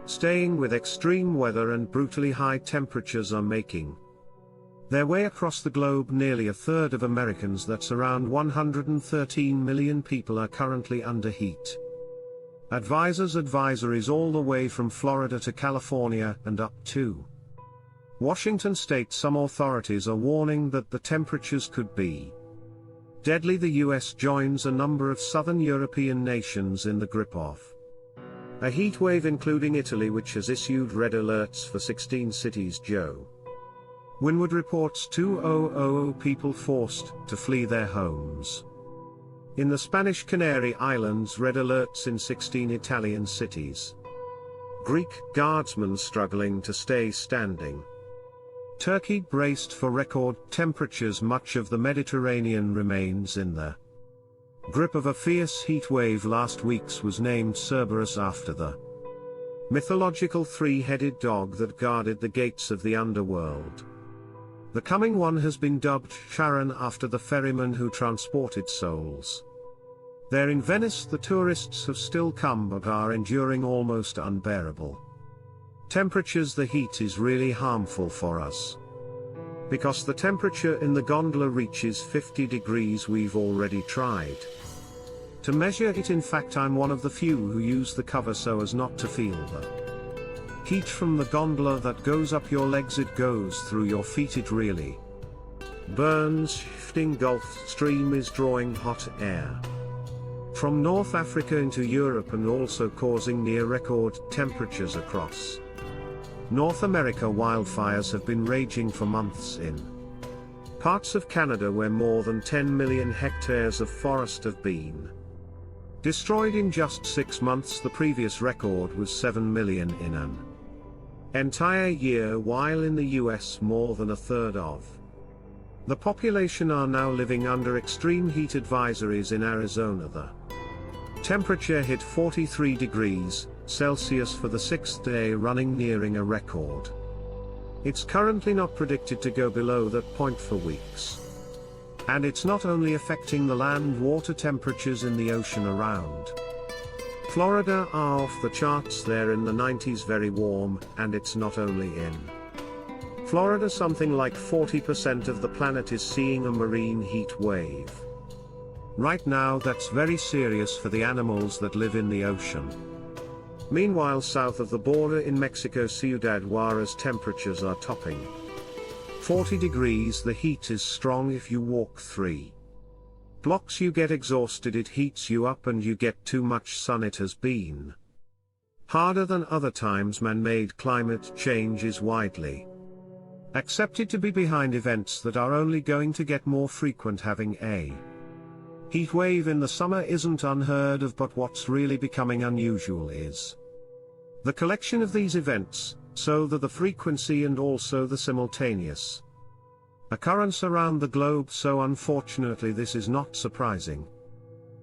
staying with extreme weather and brutally high temperatures are making their way across the globe. Nearly a third of Americans, that's around 113 million people, are currently under heat advisories all the way from Florida to California and up to Washington state. Some authorities are warning that the temperatures could be deadly. The US joins a number of southern European nations in the grip of a heat wave, including Italy, which has issued red alerts for 16 cities. Joe Winwood reports 2,000 people forced to flee their homes. In the Spanish Canary Islands, red alerts in 16 Italian cities. Greek guardsmen struggling to stay standing. Turkey braced for record temperatures. Much of the Mediterranean remains in the grip of a fierce heat wave. Last week's was named Cerberus after the mythological three-headed dog that guarded the gates of the underworld. The coming one has been dubbed Charon after the ferryman who transported souls. There in Venice, the tourists have still come but are enduring almost unbearable temperatures. The heat is really harmful for us, because the temperature in the gondola reaches 50 degrees. We've already tried to measure it. In fact, I'm one of the few who use the cover so as not to feel the heat from the gondola that goes up your legs. It goes through your feet. It really burns. Shifting Gulf Stream is drawing hot air from North Africa into Europe and also causing near record temperatures across North America. Wildfires have been raging for months in parts of Canada where more than 10 million hectares of forest have been destroyed in just 6 months. The previous record was 7 million in an entire year, while in the US more than a third of the population are now living under extreme heat advisories. In Arizona, the temperature hit 43 degrees Celsius for the 6th day running, nearing a record. It's currently not predicted to go below that point for weeks. And it's not only affecting the land. Water temperatures in the ocean around Florida are off the charts. They're in the 90s, very warm, and it's not only in Florida. Something like 40% of the planet is seeing a marine heat wave right now. That's very serious for the animals that live in the ocean. Meanwhile, south of the border in Mexico, Ciudad Juarez, temperatures are topping 40 degrees. The heat is strong. If you walk 3 blocks you get exhausted. It heats you up and you get too much sun. It has been harder than other times. Man-made climate change is widely accepted to be behind events that are only going to get more frequent. Having a heat wave in the summer isn't unheard of, but what's really becoming unusual is the collection of these events, so that the frequency and also the simultaneous occurrence around the globe. So unfortunately this is not surprising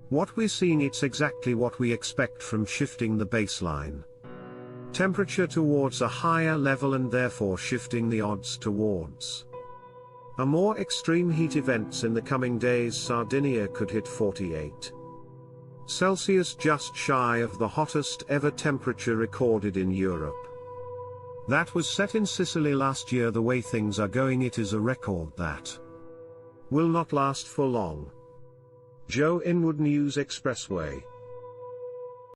what we're seeing. It's exactly what we expect from shifting the baseline temperature towards a higher level and therefore shifting the odds towards a more extreme heat events in the coming days. Sardinia could hit 48 Celsius, just shy of the hottest ever temperature recorded in Europe. That was set in Sicily last year. The way things are going, it is a record that will not last for long. Joe Inwood, News Expressway.